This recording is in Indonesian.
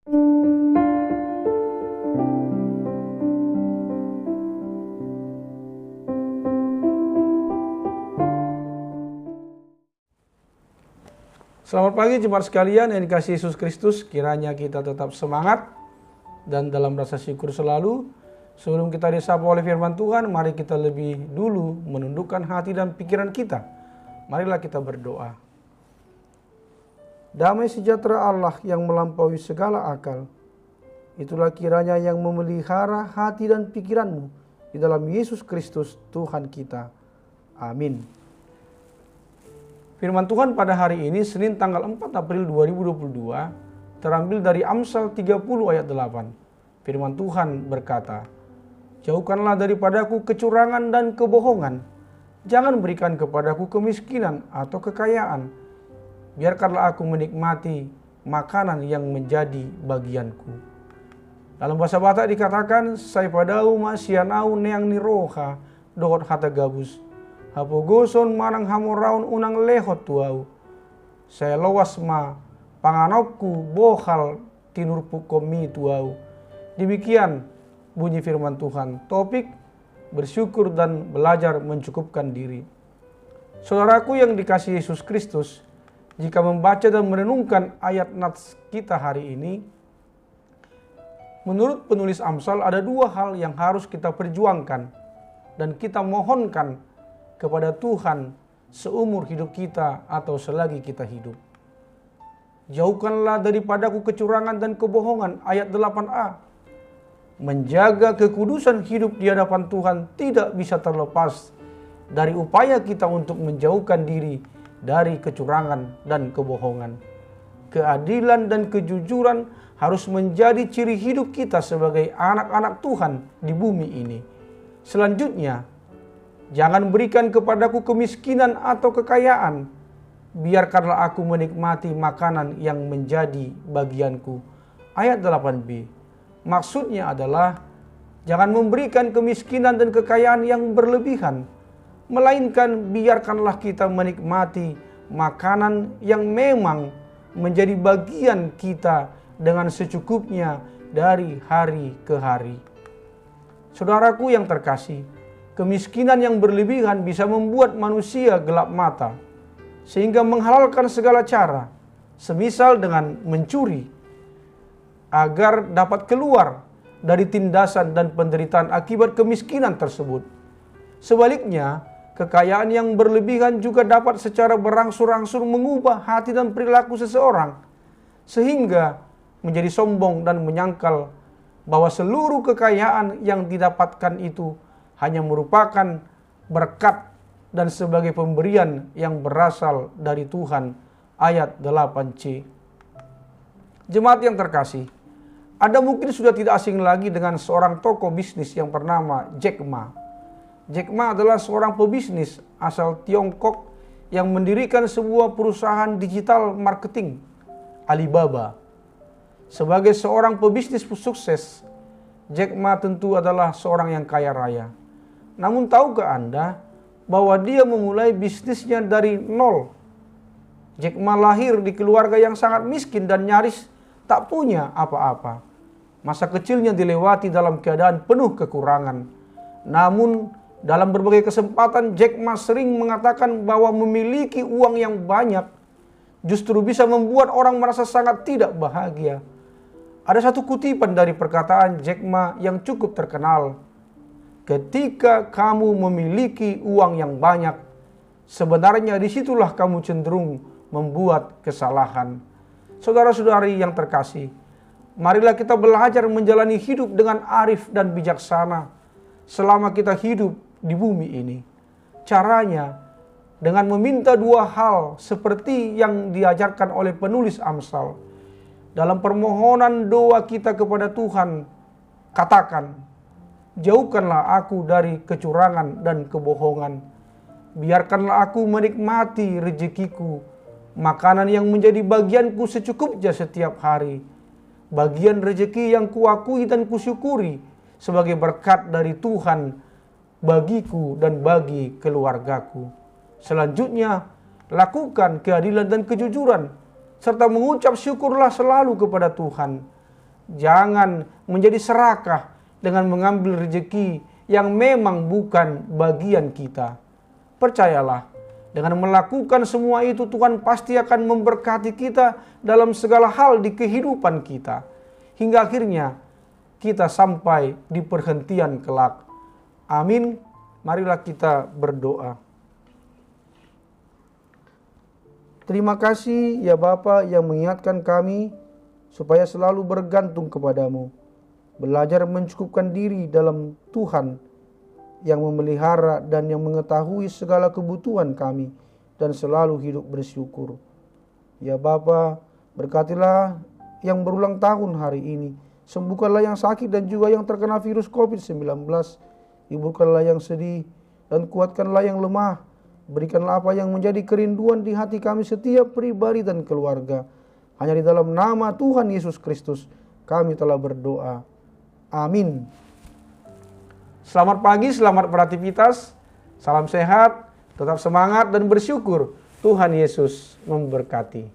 Selamat pagi jemaat sekalian yang dikasihi Yesus Kristus, kiranya kita tetap semangat dan dalam rasa syukur selalu. Sebelum kita disapa oleh firman Tuhan, mari kita lebih dulu menundukkan hati dan pikiran kita. Marilah kita berdoa. Damai sejahtera Allah yang melampaui segala akal, itulah kiranya yang memelihara hati dan pikiranmu di dalam Yesus Kristus Tuhan kita. Amin. Firman Tuhan pada hari ini, Senin tanggal 4 April 2022, terambil dari Amsal 30 ayat 8. Firman Tuhan berkata, "Jauhkanlah daripadaku kecurangan dan kebohongan. Jangan berikan kepadaku kemiskinan atau kekayaan. Biarkanlah aku menikmati makanan yang menjadi bagianku." Dalam bahasa Batak dikatakan, "Sai padau masianau neang niroha dohot hata gabus. Hapogoson manang hamoraun unang lehot tuau. Saya lowas ma panganokku bohal tinurpu komi tuau." Demikian bunyi firman Tuhan. Topik bersyukur dan belajar mencukupkan diri. Saudaraku yang dikasihi Yesus Kristus, jika membaca dan merenungkan ayat nats kita hari ini, menurut penulis Amsal ada dua hal yang harus kita perjuangkan dan kita mohonkan kepada Tuhan seumur hidup kita atau selagi kita hidup. Jauhkanlah daripadaku kecurangan dan kebohongan, ayat 8a. Menjaga kekudusan hidup di hadapan Tuhan tidak bisa terlepas dari upaya kita untuk menjauhkan diri dari kecurangan dan kebohongan. Keadilan dan kejujuran harus menjadi ciri hidup kita sebagai anak-anak Tuhan di bumi ini. Selanjutnya, jangan berikan kepadaku kemiskinan atau kekayaan. Biarkanlah aku menikmati makanan yang menjadi bagianku. Ayat 8b. Maksudnya adalah jangan memberikan kemiskinan dan kekayaan yang berlebihan, melainkan biarkanlah kita menikmati makanan yang memang menjadi bagian kita dengan secukupnya dari hari ke hari. Saudaraku yang terkasih, kemiskinan yang berlebihan bisa membuat manusia gelap mata, sehingga menghalalkan segala cara, semisal dengan mencuri, agar dapat keluar dari tindasan dan penderitaan akibat kemiskinan tersebut. Sebaliknya, kekayaan yang berlebihan juga dapat secara berangsur-angsur mengubah hati dan perilaku seseorang, sehingga menjadi sombong dan menyangkal bahwa seluruh kekayaan yang didapatkan itu hanya merupakan berkat dan sebagai pemberian yang berasal dari Tuhan. Ayat 8c. Jemaat yang terkasih, Anda mungkin sudah tidak asing lagi dengan seorang tokoh bisnis yang bernama Jack Ma. Jack Ma adalah seorang pebisnis asal Tiongkok yang mendirikan sebuah perusahaan digital marketing, Alibaba. Sebagai seorang pebisnis sukses, Jack Ma tentu adalah seorang yang kaya raya. Namun tahukah Anda bahwa dia memulai bisnisnya dari nol? Jack Ma lahir di keluarga yang sangat miskin dan nyaris tak punya apa-apa. Masa kecilnya dilewati dalam keadaan penuh kekurangan. Namun dalam berbagai kesempatan Jack Ma sering mengatakan bahwa memiliki uang yang banyak justru bisa membuat orang merasa sangat tidak bahagia. Ada satu kutipan dari perkataan Jack Ma yang cukup terkenal. Ketika kamu memiliki uang yang banyak, sebenarnya disitulah kamu cenderung membuat kesalahan. Saudara-saudari yang terkasih, marilah kita belajar menjalani hidup dengan arif dan bijaksana selama kita hidup di bumi ini. Caranya dengan meminta dua hal seperti yang diajarkan oleh penulis Amsal. Dalam permohonan doa kita kepada Tuhan, katakan, "Jauhkanlah aku dari kecurangan dan kebohongan. Biarkanlah aku menikmati rezekiku, makanan yang menjadi bagianku secukupnya setiap hari. Bagian rezeki yang kuakui dan kusyukuri sebagai berkat dari Tuhan bagiku dan bagi keluargaku. Selanjutnya, lakukan keadilan dan kejujuran, serta mengucap syukurlah selalu kepada Tuhan. Jangan menjadi serakah dengan mengambil rezeki yang memang bukan bagian kita. Percayalah, dengan melakukan semua itu Tuhan pasti akan memberkati kita dalam segala hal di kehidupan kita. Hingga akhirnya kita sampai di perhentian kelak. Amin. Marilah kita berdoa. Terima kasih ya Bapa yang mengingatkan kami supaya selalu bergantung kepadamu. Belajar mencukupkan diri dalam Tuhan yang memelihara dan yang mengetahui segala kebutuhan kami dan selalu hidup bersyukur. Ya Bapa, berkatilah yang berulang tahun hari ini. Sembuhkanlah yang sakit dan juga yang terkena virus COVID-19. Hiburkanlah yang sedih dan kuatkanlah yang lemah. Berikanlah apa yang menjadi kerinduan di hati kami setiap pribadi dan keluarga. Hanya di dalam nama Tuhan Yesus Kristus kami telah berdoa. Amin. Selamat pagi, selamat beraktivitas. Salam sehat, tetap semangat dan bersyukur. Tuhan Yesus memberkati.